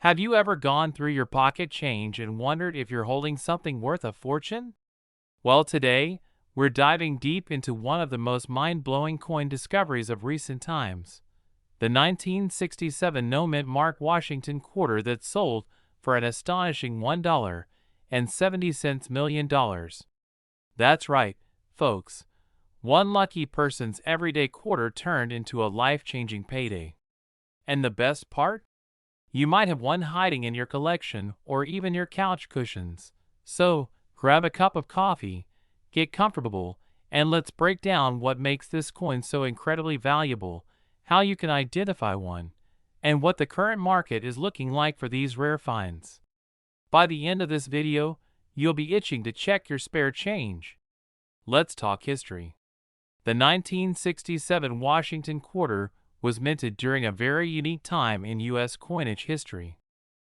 Have you ever gone through your pocket change and wondered if you're holding something worth a fortune? Well, today, we're diving deep into one of the most mind-blowing coin discoveries of recent times, the 1967 no-mint Mark Washington quarter that sold for an astonishing $1.70 million. That's right, folks. One lucky person's everyday quarter turned into a life-changing payday. And the best part? You might have one hiding in your collection or even your couch cushions. So, grab a cup of coffee, get comfortable, and let's break down what makes this coin so incredibly valuable, how you can identify one, and what the current market is looking like for these rare finds. By the end of this video, you'll be itching to check your spare change. Let's talk history. The 1967 Washington quarter was minted during a very unique time in U.S. coinage history.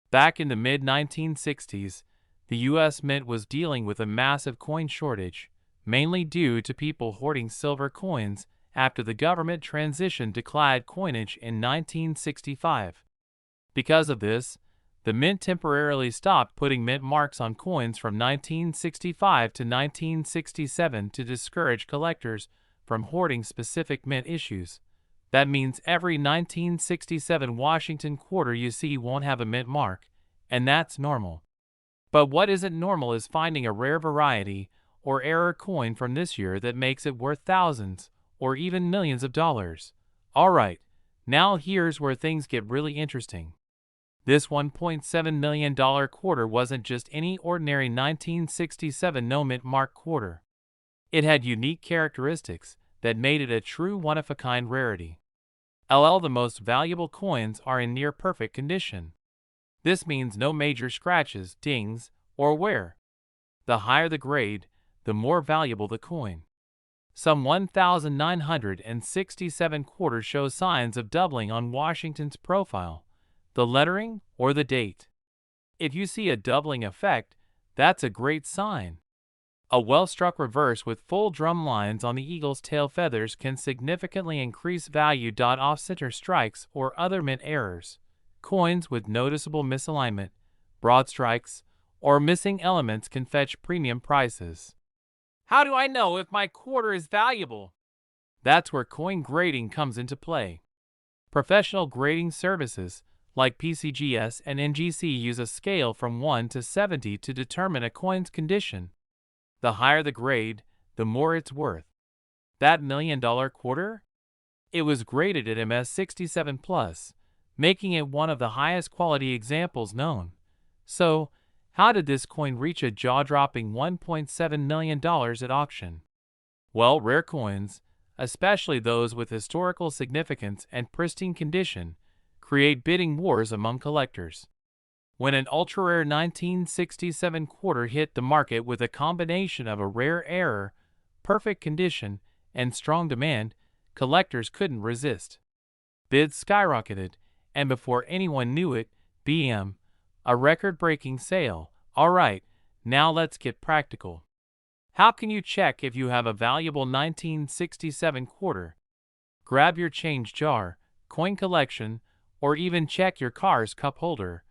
Back in the mid-1960s, the U.S. Mint was dealing with a massive coin shortage, mainly due to people hoarding silver coins after the government transitioned to clad coinage in 1965. Because of this, the Mint temporarily stopped putting mint marks on coins from 1965 to 1967 to discourage collectors from hoarding specific mint issues. That means every 1967 Washington quarter you see won't have a mint mark, and that's normal. But what isn't normal is finding a rare variety or error coin from this year that makes it worth thousands or even millions of dollars. Alright, now here's where things get really interesting. This $1.7 million quarter wasn't just any ordinary 1967 no-mint mark quarter. It had unique characteristics that made it a true one-of-a-kind rarity. The most valuable coins are in near-perfect condition. This means no major scratches, dings, or wear. The higher the grade, the more valuable the coin. Some 1,967 quarters show signs of doubling on Washington's profile, the lettering, or the date. If you see a doubling effect, that's a great sign. A well-struck reverse with full drum lines on the eagle's tail feathers can significantly increase value. Off-center strikes or other mint errors, coins with noticeable misalignment, broad strikes, or missing elements can fetch premium prices. How do I know if my quarter is valuable? That's where coin grading comes into play. Professional grading services like PCGS and NGC use a scale from 1 to 70 to determine a coin's condition. The higher the grade, the more it's worth. That $1 million quarter? It was graded at MS 67+, making it one of the highest quality examples known. So, how did this coin reach a jaw-dropping $1.7 million at auction? Well, rare coins, especially those with historical significance and pristine condition, create bidding wars among collectors. When an ultra-rare 1967 quarter hit the market with a combination of a rare error, perfect condition, and strong demand, collectors couldn't resist. Bids skyrocketed, and before anyone knew it, BM, a record-breaking sale. Alright, now let's get practical. How can you check if you have a valuable 1967 quarter? Grab your change jar, coin collection, or even check your car's cup holder.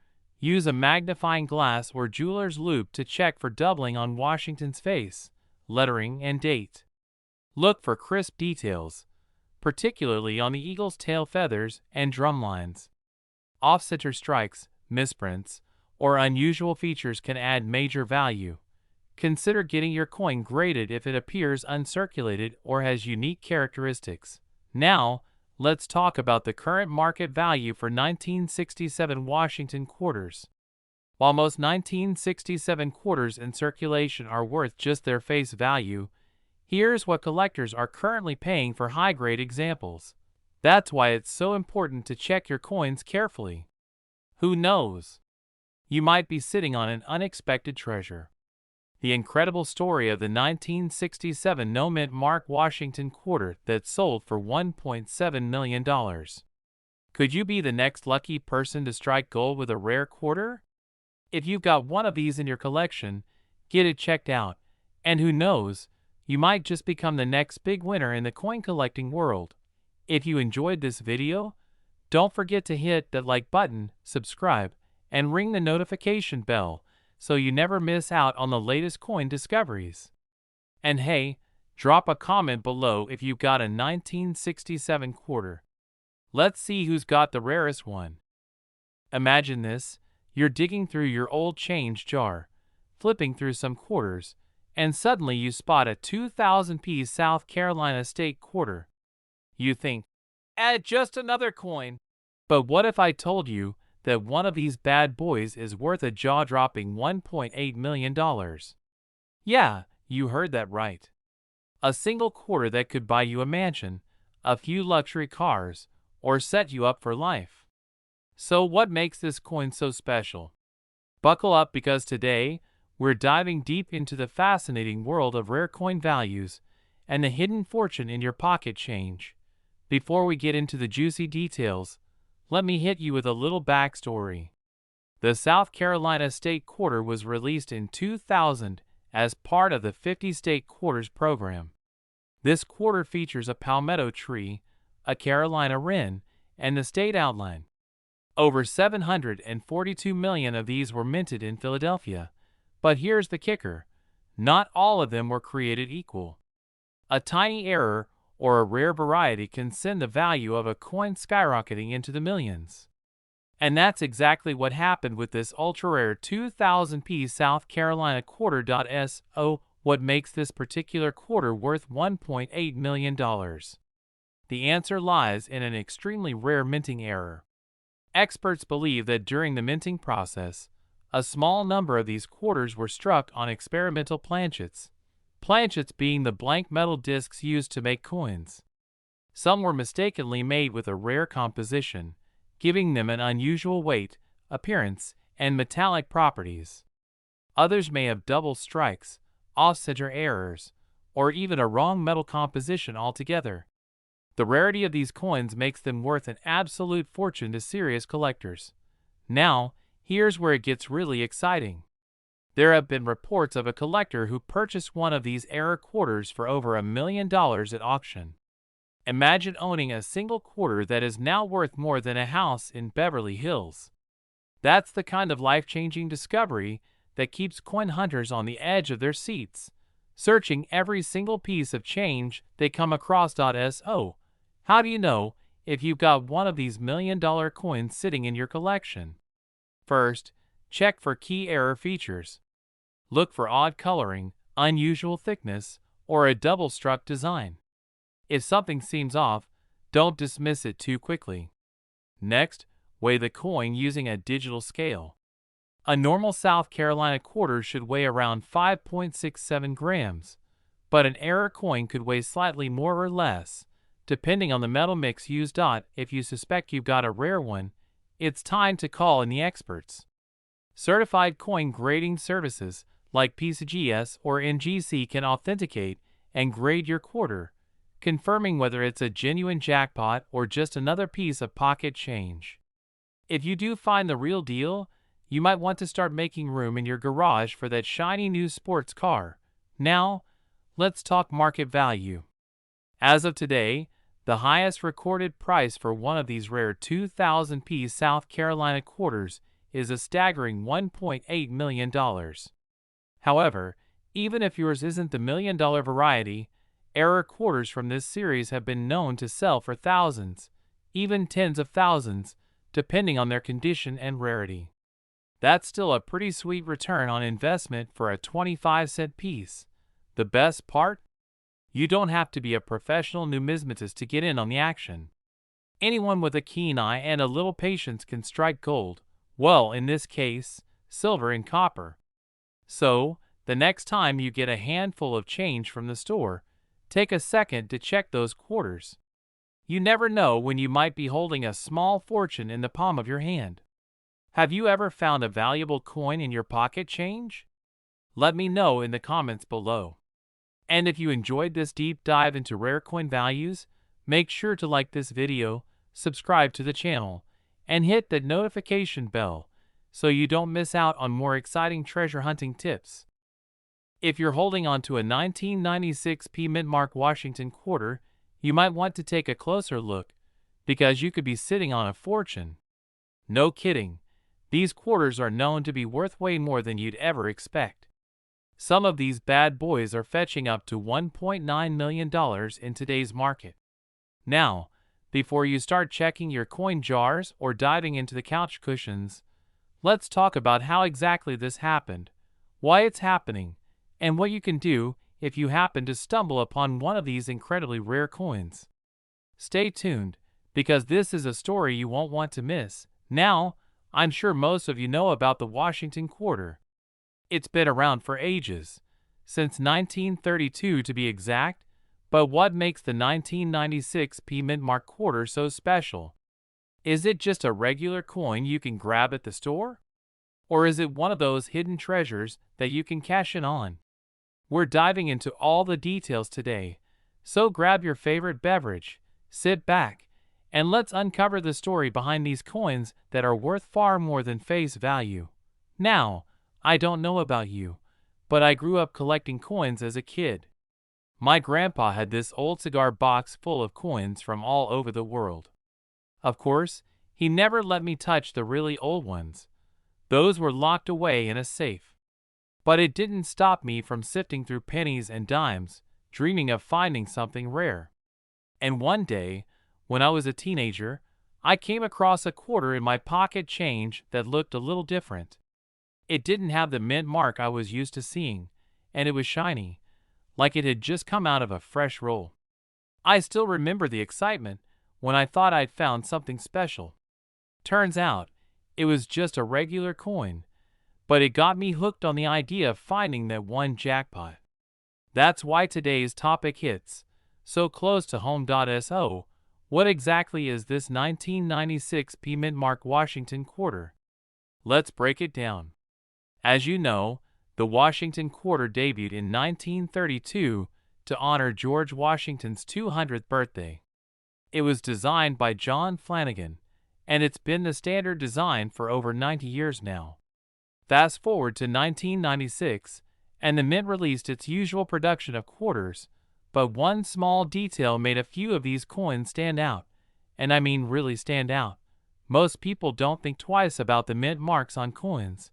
Use a magnifying glass or jeweler's loupe to check for doubling on Washington's face, lettering, and date. Look for crisp details, particularly on the eagle's tail feathers and drum lines. Off-center strikes, misprints, or unusual features can add major value. Consider getting your coin graded if it appears uncirculated or has unique characteristics. Now, let's talk about the current market value for 1967 Washington quarters. While most 1967 quarters in circulation are worth just their face value, here's what collectors are currently paying for high-grade examples. That's why it's so important to check your coins carefully. Who knows? You might be sitting on an unexpected treasure. The incredible story of the 1967 no-mint Mark Washington quarter that sold for $1.7 million. Could you be the next lucky person to strike gold with a rare quarter? If you've got one of these in your collection, get it checked out, and who knows, you might just become the next big winner in the coin collecting world. If you enjoyed this video, don't forget to hit that like button, subscribe, and ring the notification bell so you never miss out on the latest coin discoveries. And hey, drop a comment below if you've got a 1967 quarter. Let's see who's got the rarest one. Imagine this: you're digging through your old change jar, flipping through some quarters, and suddenly you spot a 2000-piece South Carolina state quarter. You think, just another coin. But what if I told you that one of these bad boys is worth a jaw-dropping $1.8 million? Yeah, you heard that right. A single quarter that could buy you a mansion, a few luxury cars, or set you up for life. So what makes this coin so special? Buckle up, because today we're diving deep into the fascinating world of rare coin values and the hidden fortune in your pocket change. Before we get into the juicy details, let me hit you with a little backstory. The South Carolina State Quarter was released in 2000 as part of the 50 State Quarters program. This quarter features a palmetto tree, a Carolina wren, and the state outline. Over 742 million of these were minted in Philadelphia. But here's the kicker: not all of them were created equal. A tiny error or a rare variety can send the value of a coin skyrocketing into the millions. And that's exactly what happened with this ultra-rare 2000-piece South Carolina quarter. So, what makes this particular quarter worth $1.8 million? The answer lies in an extremely rare minting error. Experts believe that during the minting process, a small number of these quarters were struck on experimental planchets being the blank metal discs used to make coins. Some were mistakenly made with a rare composition, giving them an unusual weight, appearance, and metallic properties. Others may have double strikes, off-center errors, or even a wrong metal composition altogether. The rarity of these coins makes them worth an absolute fortune to serious collectors. Now, here's where it gets really exciting. There have been reports of a collector who purchased one of these error quarters for over $1 million at auction. Imagine owning a single quarter that is now worth more than a house in Beverly Hills. That's the kind of life-changing discovery that keeps coin hunters on the edge of their seats, searching every single piece of change they come across. So, how do you know if you've got one of these $1 million coins sitting in your collection? First, check for key error features. Look for odd coloring, unusual thickness, or a double-struck design. If something seems off, don't dismiss it too quickly. Next, weigh the coin using a digital scale. A normal South Carolina quarter should weigh around 5.67 grams, but an error coin could weigh slightly more or less, depending on the metal mix used. If you suspect you've got a rare one, it's time to call in the experts. Certified coin grading services like PCGS or NGC can authenticate and grade your quarter, confirming whether it's a genuine jackpot or just another piece of pocket change. If you do find the real deal, you might want to start making room in your garage for that shiny new sports car. Now, let's talk market value. As of today, the highest recorded price for one of these rare 2000-piece South Carolina quarters is a staggering $1.8 million. However, even if yours isn't the $1 million variety, error quarters from this series have been known to sell for thousands, even tens of thousands, depending on their condition and rarity. That's still a pretty sweet return on investment for a 25-cent piece. The best part? You don't have to be a professional numismatist to get in on the action. Anyone with a keen eye and a little patience can strike gold, well, in this case, silver and copper. So, the next time you get a handful of change from the store, take a second to check those quarters. You never know when you might be holding a small fortune in the palm of your hand. Have you ever found a valuable coin in your pocket change? Let me know in the comments below. And if you enjoyed this deep dive into rare coin values, make sure to like this video, subscribe to the channel, and hit the notification bell so you don't miss out on more exciting treasure hunting tips. If you're holding on to a 1996 P Mint-mark Washington quarter, you might want to take a closer look, because you could be sitting on a fortune. No kidding, These quarters are known to be worth way more than you'd ever expect. Some of these bad boys are fetching up to $1.9 million in today's market. Now, before you start checking your coin jars or diving into the couch cushions, let's talk about how exactly this happened, why it's happening, and what you can do if you happen to stumble upon one of these incredibly rare coins. Stay tuned, because this is a story you won't want to miss. Now, I'm sure most of you know about the Washington quarter. It's been around for ages, since 1932 to be exact, but what makes the 1996 P Mint Mark quarter so special? Is it just a regular coin you can grab at the store? Or is it one of those hidden treasures that you can cash in on? We're diving into all the details today, so grab your favorite beverage, sit back, and let's uncover the story behind these coins that are worth far more than face value. Now, I don't know about you, but I grew up collecting coins as a kid. My grandpa had this old cigar box full of coins from all over the world. Of course, he never let me touch the really old ones. Those were locked away in a safe. But it didn't stop me from sifting through pennies and dimes, dreaming of finding something rare. And one day, when I was a teenager, I came across a quarter in my pocket change that looked a little different. It didn't have the mint mark I was used to seeing, and it was shiny, like it had just come out of a fresh roll. I still remember the excitement when I thought I'd found something special. Turns out, it was just a regular coin, but it got me hooked on the idea of finding that one jackpot. That's why today's topic hits so close to home. So, what exactly is this 1996 P Mint Mark Washington quarter? Let's break it down. As you know, the Washington quarter debuted in 1932 to honor George Washington's 200th birthday. It was designed by John Flanagan, and it's been the standard design for over 90 years now. Fast forward to 1996, and the Mint released its usual production of quarters, but one small detail made a few of these coins stand out, and I mean really stand out. Most people don't think twice about the Mint marks on coins,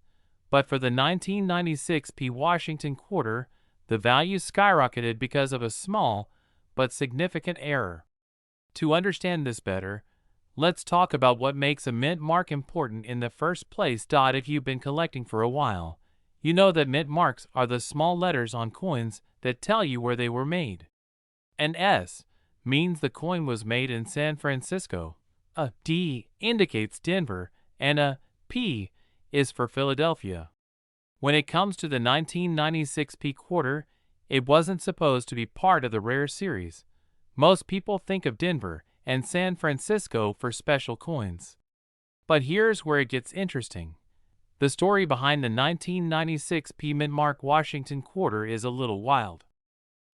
but for the 1996 P Washington quarter, the value skyrocketed because of a small but significant error. To understand this better, let's talk about what makes a mint mark important in the first place. If you've been collecting for a while, you know that mint marks are the small letters on coins that tell you where they were made. An S means the coin was made in San Francisco, a D indicates Denver, and a P is for Philadelphia. When it comes to the 1996 P quarter, it wasn't supposed to be part of the rare series. Most people think of Denver and San Francisco for special coins. But here's where it gets interesting. The story behind the 1996 P Mint Mark Washington quarter is a little wild.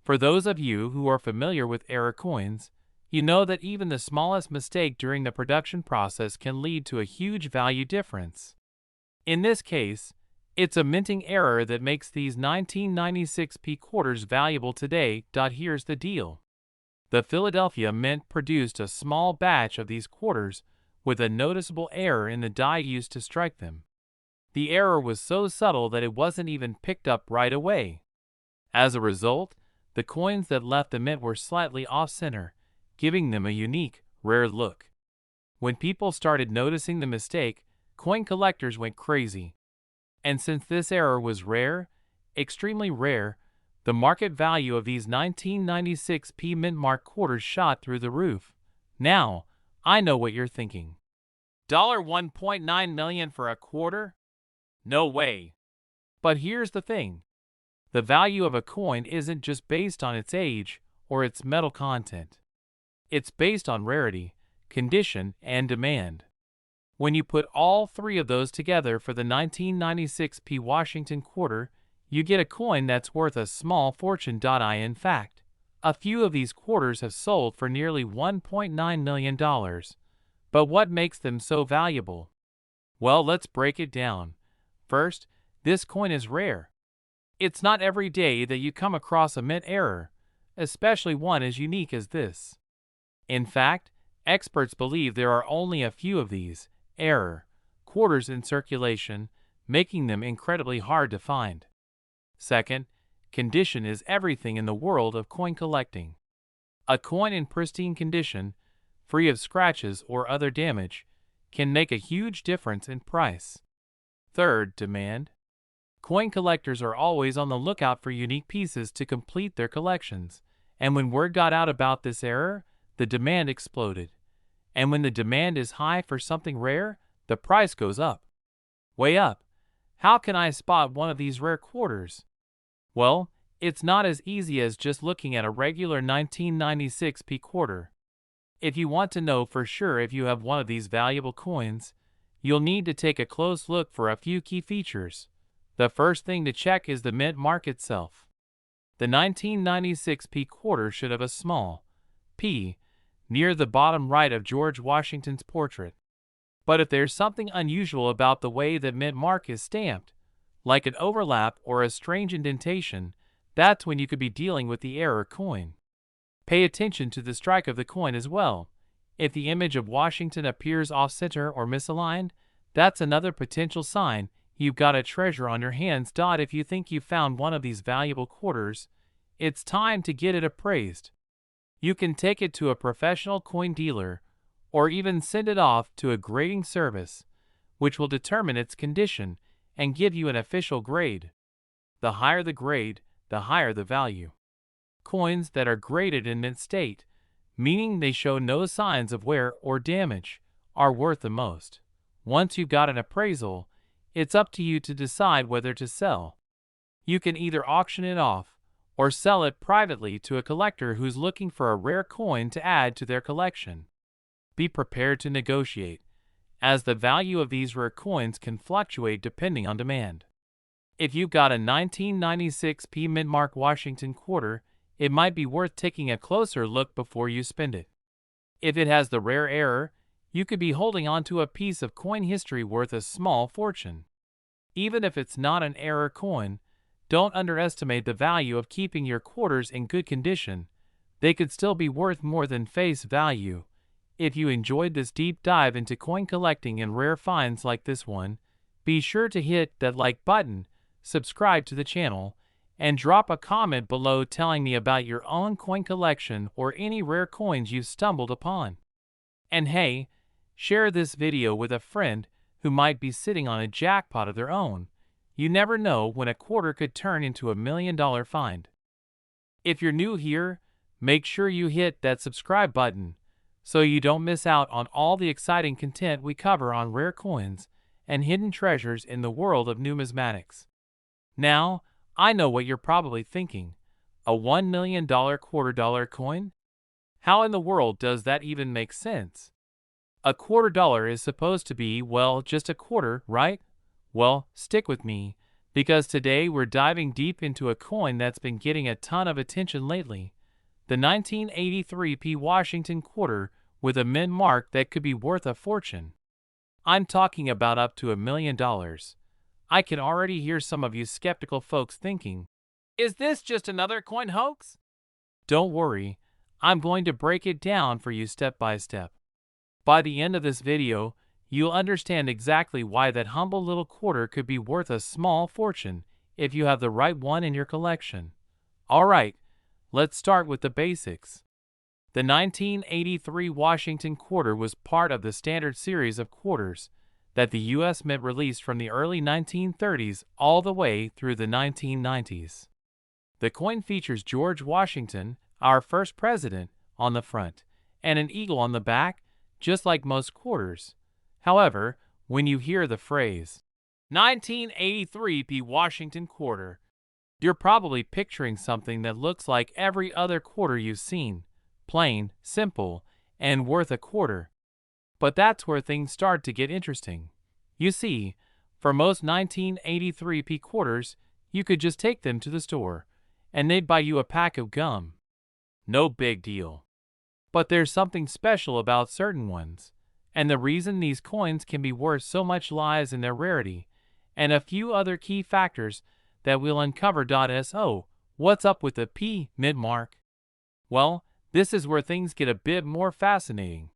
For those of you who are familiar with error coins, you know that even the smallest mistake during the production process can lead to a huge value difference. In this case, it's a minting error that makes these 1996 P quarters valuable today. Here's the deal. The Philadelphia Mint produced a small batch of these quarters with a noticeable error in the die used to strike them. The error was so subtle that it wasn't even picked up right away. As a result, the coins that left the mint were slightly off-center, giving them a unique, rare look. When people started noticing the mistake, coin collectors went crazy. And since this error was rare, extremely rare, the market value of these 1996 P Mint Mark quarters shot through the roof. Now, I know what you're thinking. $1.9 million for a quarter? No way. But here's the thing. The value of a coin isn't just based on its age or its metal content. It's based on rarity, condition, and demand. When you put all three of those together for the 1996 P Washington quarter, you get a coin that's worth a small fortune. In fact, a few of these quarters have sold for nearly $1.9 million. But what makes them so valuable? Well, let's break it down. First, this coin is rare. It's not every day that you come across a mint error, especially one as unique as this. In fact, experts believe there are only a few of these error quarters in circulation, making them incredibly hard to find. Second, condition is everything in the world of coin collecting. A coin in pristine condition, free of scratches or other damage, can make a huge difference in price. Third, demand. Coin collectors are always on the lookout for unique pieces to complete their collections, and when word got out about this error, the demand exploded. And when the demand is high for something rare, the price goes up. Way up. How can I spot one of these rare quarters? Well, it's not as easy as just looking at a regular 1996 p quarter. If you want to know for sure if you have one of these valuable coins, you'll need to take a close look for a few key features. The first thing to check is the mint mark itself. The 1996 p quarter should have a small p near the bottom right of George Washington's portrait. But if there's something unusual about the way the mint mark is stamped, like an overlap or a strange indentation, that's when you could be dealing with the error coin. Pay attention to the strike of the coin as well. If the image of Washington appears off-center or misaligned, that's another potential sign you've got a treasure on your hands. If you think you found one of these valuable quarters, it's time to get it appraised. You can take it to a professional coin dealer or even send it off to a grading service, which will determine its condition and give you an official grade. The higher the grade, the higher the value. Coins that are graded in mint state, meaning they show no signs of wear or damage, are worth the most. Once you've got an appraisal, it's up to you to decide whether to sell. You can either auction it off or sell it privately to a collector who's looking for a rare coin to add to their collection. Be prepared to negotiate, as the value of these rare coins can fluctuate depending on demand. If you've got a 1996 p mint mark Washington quarter, it might be worth taking a closer look before you spend it. If it has the rare error, you could be holding on to a piece of coin history worth a small fortune. Even if it's not an error coin, don't underestimate the value of keeping your quarters in good condition. They could still be worth more than face value. If you enjoyed this deep dive into coin collecting and rare finds like this one, be sure to hit that like button, subscribe to the channel, and drop a comment below telling me about your own coin collection or any rare coins you've stumbled upon. And hey, share this video with a friend who might be sitting on a jackpot of their own. You never know when a quarter could turn into $1 million find. If you're new here, make sure you hit that subscribe button so you don't miss out on all the exciting content we cover on rare coins and hidden treasures in the world of numismatics. Now, I know what you're probably thinking. A $1 million quarter-dollar coin? How in the world does that even make sense? A $quarter is supposed to be, well, just a quarter, right? Well, stick with me, because today we're diving deep into a coin that's been getting a ton of attention lately. The 1983 p Washington quarter with a mint mark that could be worth a fortune. I'm talking about up to $1 million. I can already hear some of you skeptical folks thinking, is this just another coin hoax? Don't worry, I'm going to break it down for you step by step. By the end of this video, you'll understand exactly why that humble little quarter could be worth a small fortune if you have the right one in your collection. Alright, let's start with the basics. The 1983 Washington quarter was part of the standard series of quarters that the U.S. Mint released from the early 1930s all the way through the 1990s. The coin features George Washington, our first president, on the front, and an eagle on the back, just like most quarters. However, when you hear the phrase, 1983 p Washington quarter, you're probably picturing something that looks like every other quarter you've seen, plain, simple, and worth a quarter. But that's where things start to get interesting. You see, for most 1983 p quarters, you could just take them to the store, and they'd buy you a pack of gum. No big deal. But there's something special about certain ones, and the reason these coins can be worth so much lies in their rarity, and a few other key factors that we'll uncover. So, what's up with the P mint mark? Well, this is where things get a bit more fascinating.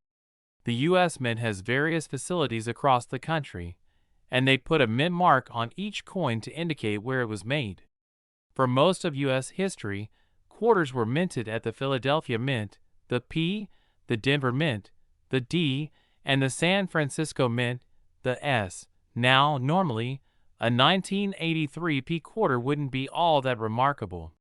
The U.S. Mint has various facilities across the country, and they put a mint mark on each coin to indicate where it was made. For most of U.S. history, quarters were minted at the Philadelphia Mint, the P, the Denver Mint, the D, and the San Francisco Mint, the S. Now, normally, a 1983 P quarter wouldn't be all that remarkable.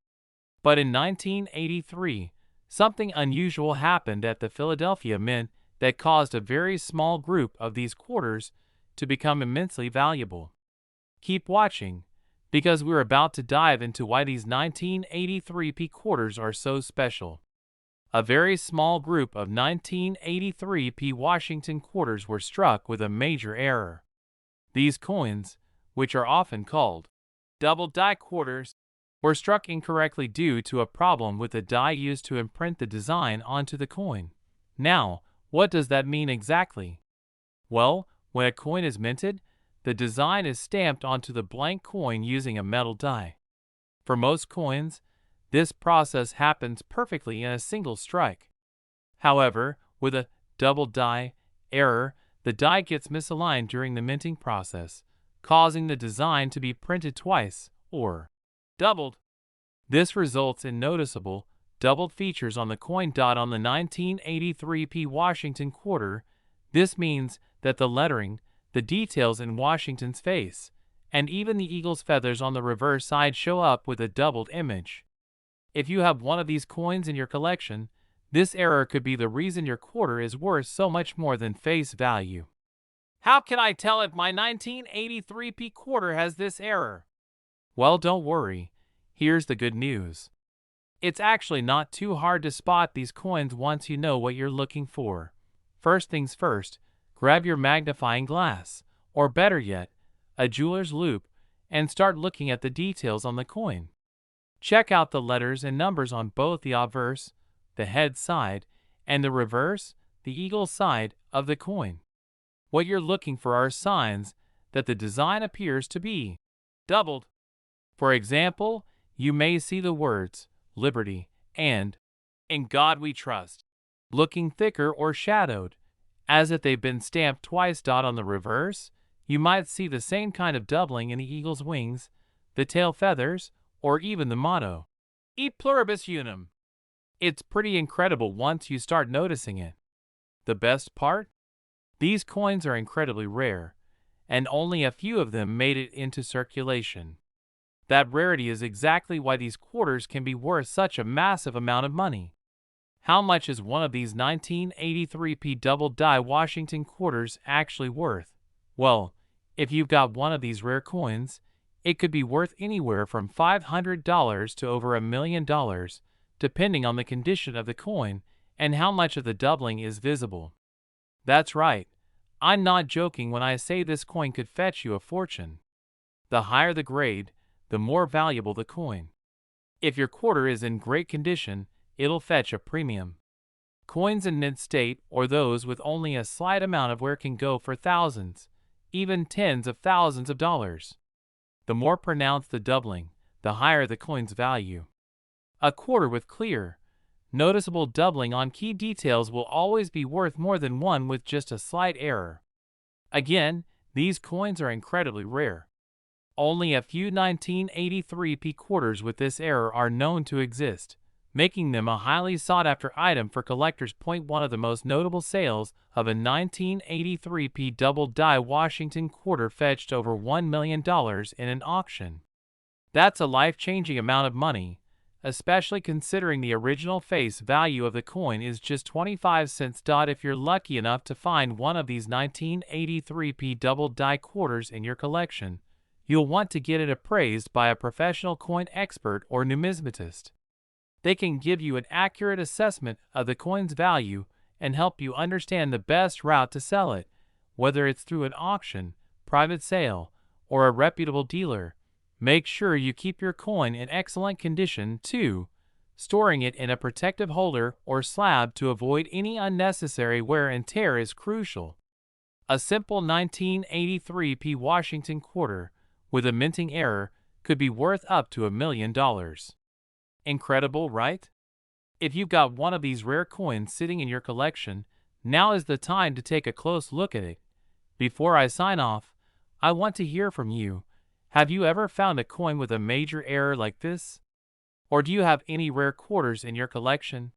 But in 1983, something unusual happened at the Philadelphia Mint that caused a very small group of these quarters to become immensely valuable. Keep watching, because we're about to dive into why these 1983 P quarters are so special. A very small group of 1983 P Washington quarters were struck with a major error. These coins, which are often called double die quarters, were struck incorrectly due to a problem with the die used to imprint the design onto the coin. Now, what does that mean exactly? Well, when a coin is minted, the design is stamped onto the blank coin using a metal die. For most coins, this process happens perfectly in a single strike. However, with a double die error, the die gets misaligned during the minting process, causing the design to be printed twice, or doubled. This results in noticeable, doubled features on the coin dot on the 1983 P Washington quarter. This means that the lettering, the details in Washington's face, and even the eagle's feathers on the reverse side show up with a doubled image. If you have one of these coins in your collection, this error could be the reason your quarter is worth so much more than face value. How can I tell if my 1983 P quarter has this error? Well, don't worry. Here's the good news. It's actually not too hard to spot these coins once you know what you're looking for. First things first, grab your magnifying glass, or better yet, a jeweler's loupe, and start looking at the details on the coin. Check out the letters and numbers on both the obverse, the head side, and the reverse, the eagle side, of the coin. What you're looking for are signs that the design appears to be doubled. For example, you may see the words Liberty and In God We Trust looking thicker or shadowed, as if they've been stamped twice. On the reverse, you might see the same kind of doubling in the eagle's wings, the tail feathers, or even the motto, E Pluribus Unum. It's pretty incredible once you start noticing it. The best part? These coins are incredibly rare, and only a few of them made it into circulation. That rarity is exactly why these quarters can be worth such a massive amount of money. How much is one of these 1983 P double die Washington quarters actually worth? Well, if you've got one of these rare coins, it could be worth anywhere from $500 to over $1 million, depending on the condition of the coin and how much of the doubling is visible. That's right, I'm not joking when I say this coin could fetch you a fortune. The higher the grade, the more valuable the coin. If your quarter is in great condition, it'll fetch a premium. Coins in mint state or those with only a slight amount of wear can go for thousands, even tens of thousands of dollars. The more pronounced the doubling, the higher the coin's value. A quarter with clear, noticeable doubling on key details will always be worth more than one with just a slight error. Again, these coins are incredibly rare. Only a few 1983 P quarters with this error are known to exist, making them a highly sought-after item for collectors. One of the most notable sales of a 1983 P double die Washington quarter fetched over $1 million in an auction. That's a life-changing amount of money, especially considering the original face value of the coin is just 25 cents. If you're lucky enough to find one of these 1983 P double die quarters in your collection, you'll want to get it appraised by a professional coin expert or numismatist. They can give you an accurate assessment of the coin's value and help you understand the best route to sell it, whether it's through an auction, private sale, or a reputable dealer. Make sure you keep your coin in excellent condition too, storing it in a protective holder or slab to avoid any unnecessary wear and tear is crucial. A simple 1983 P Washington quarter with a minting error could be worth up to $1 million. Incredible, right? If you've got one of these rare coins sitting in your collection, now is the time to take a close look at it. Before I sign off, I want to hear from you. Have you ever found a coin with a major error like this? Or do you have any rare quarters in your collection?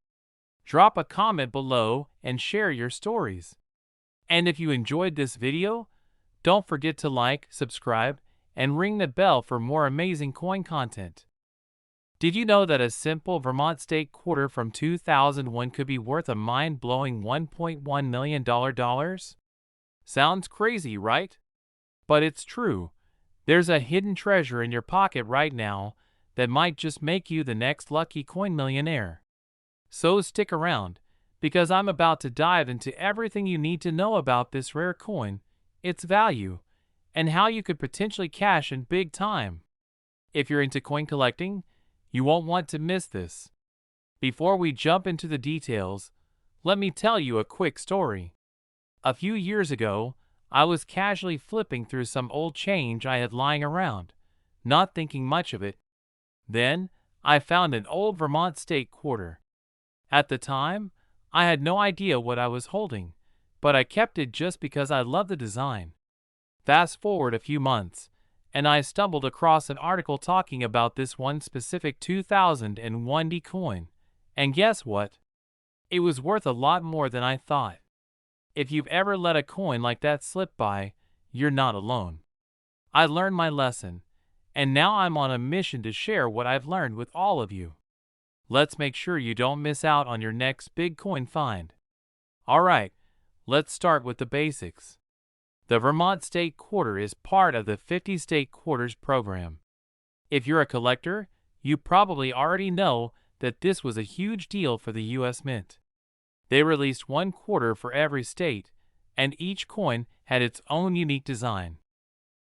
Drop a comment below and share your stories. And if you enjoyed this video, don't forget to like, subscribe, and ring the bell for more amazing coin content. Did you know that a simple Vermont state quarter from 2001 could be worth a mind-blowing $1.1 million? Sounds crazy, right? But it's true. There's a hidden treasure in your pocket right now that might just make you the next lucky coin millionaire. So stick around, because I'm about to dive into everything you need to know about this rare coin, its value, and how you could potentially cash in big time. If you're into coin collecting, you won't want to miss this. Before we jump into the details, let me tell you a quick story. A few years ago, I was casually flipping through some old change I had lying around, not thinking much of it. Then, I found an old Vermont state quarter. At the time, I had no idea what I was holding, but I kept it just because I loved the design. Fast forward a few months, and I stumbled across an article talking about this one specific 2001 D coin. And guess what? It was worth a lot more than I thought. If you've ever let a coin like that slip by, you're not alone. I learned my lesson, and now I'm on a mission to share what I've learned with all of you. Let's make sure you don't miss out on your next big coin find. Alright, let's start with the basics. The Vermont State Quarter is part of the 50 State Quarters program. If you're a collector, you probably already know that this was a huge deal for the U.S. Mint. They released one quarter for every state, and each coin had its own unique design.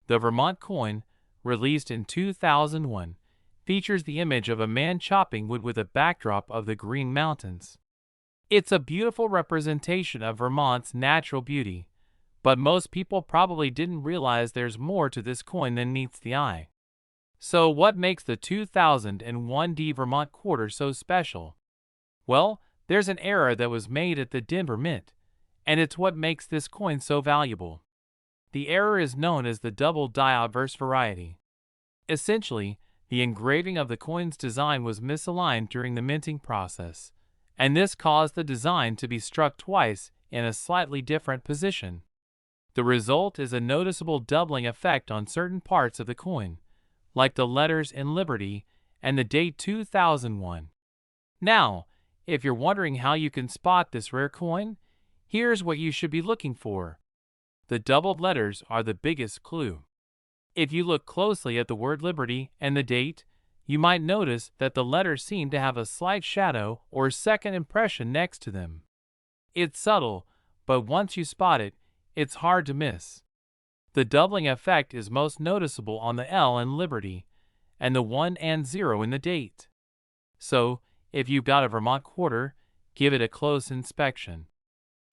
The Vermont coin, released in 2001, features the image of a man chopping wood with a backdrop of the Green Mountains. It's a beautiful representation of Vermont's natural beauty, but most people probably didn't realize there's more to this coin than meets the eye. So what makes the 2001 D Vermont quarter so special? Well, there's an error that was made at the Denver Mint, and it's what makes this coin so valuable. The error is known as the double die obverse variety. Essentially, the engraving of the coin's design was misaligned during the minting process, and this caused the design to be struck twice in a slightly different position. The result is a noticeable doubling effect on certain parts of the coin, like the letters in Liberty and the date 2001. Now, if you're wondering how you can spot this rare coin, here's what you should be looking for. The doubled letters are the biggest clue. If you look closely at the word Liberty and the date, you might notice that the letters seem to have a slight shadow or second impression next to them. It's subtle, but once you spot it, it's hard to miss. The doubling effect is most noticeable on the L in Liberty, and the 1 and 0 in the date. So, if you've got a Vermont quarter, give it a close inspection.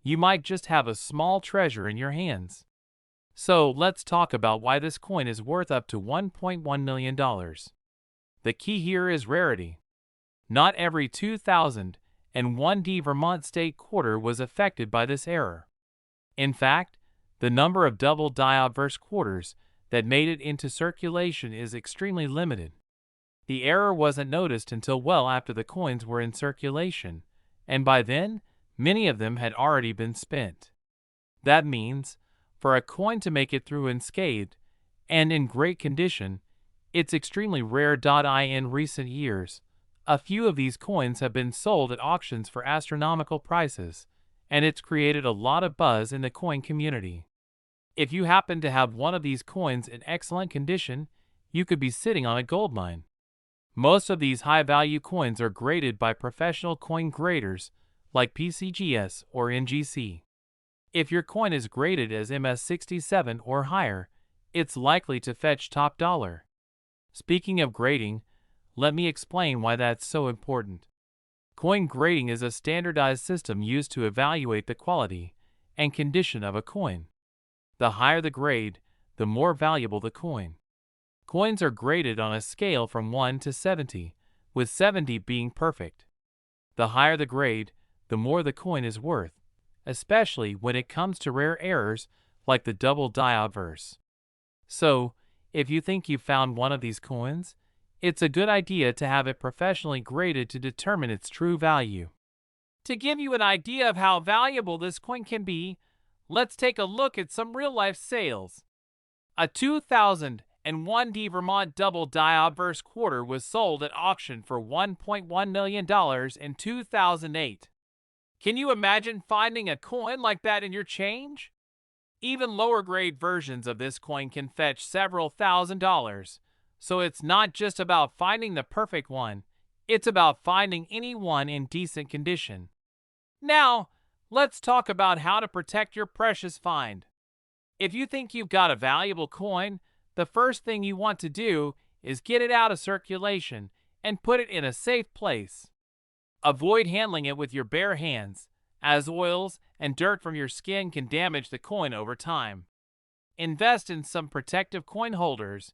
You might just have a small treasure in your hands. So, let's talk about why this coin is worth up to $1.1 million. The key here is rarity. Not every 2001 D Vermont state quarter was affected by this error. In fact, the number of double die obverse quarters that made it into circulation is extremely limited. The error wasn't noticed until well after the coins were in circulation, and by then, many of them had already been spent. That means, for a coin to make it through unscathed and in great condition, it's extremely rare. In recent years, a few of these coins have been sold at auctions for astronomical prices, and it's created a lot of buzz in the coin community. If you happen to have one of these coins in excellent condition, you could be sitting on a goldmine. Most of these high-value coins are graded by professional coin graders like PCGS or NGC. If your coin is graded as MS67 or higher, it's likely to fetch top dollar. Speaking of grading, let me explain why that's so important. Coin grading is a standardized system used to evaluate the quality and condition of a coin. The higher the grade, the more valuable the coin. Coins are graded on a scale from 1 to 70, with 70 being perfect. The higher the grade, the more the coin is worth, especially when it comes to rare errors like the double die obverse. So, if you think you found one of these coins, it's a good idea to have it professionally graded to determine its true value. To give you an idea of how valuable this coin can be, let's take a look at some real-life sales. A 2001 Vermont double die obverse quarter was sold at auction for $1.1 million in 2008. Can you imagine finding a coin like that in your change? Even lower grade versions of this coin can fetch several $1,000s. So it's not just about finding the perfect one, it's about finding any one in decent condition. Now, let's talk about how to protect your precious find. If you think you've got a valuable coin, the first thing you want to do is get it out of circulation and put it in a safe place. Avoid handling it with your bare hands, as oils and dirt from your skin can damage the coin over time. Invest in some protective coin holders.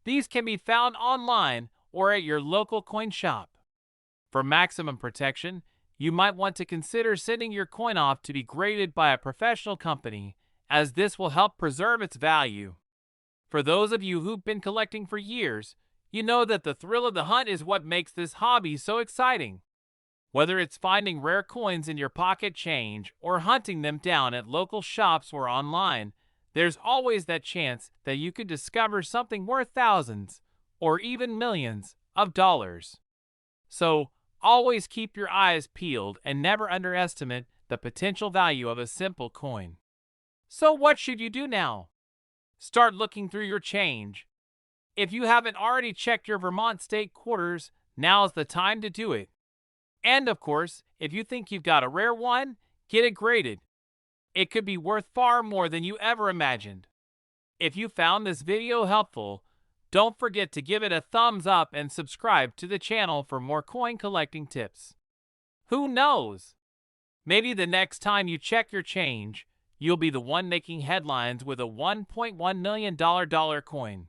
These can be found online or at your local coin shop. For maximum protection, you might want to consider sending your coin off to be graded by a professional company, as this will help preserve its value. For those of you who've been collecting for years, you know that the thrill of the hunt is what makes this hobby so exciting. Whether it's finding rare coins in your pocket change or hunting them down at local shops or online, there's always that chance that you could discover something worth thousands or even millions of dollars. So, always keep your eyes peeled and never underestimate the potential value of a simple coin. So what should you do now? Start looking through your change. If you haven't already checked your Vermont state quarters, now's the time to do it. And of course, if you think you've got a rare one, get it graded. It could be worth far more than you ever imagined. If you found this video helpful, don't forget to give it a thumbs up and subscribe to the channel for more coin collecting tips. Who knows? Maybe the next time you check your change, you'll be the one making headlines with a $1.1 million coin.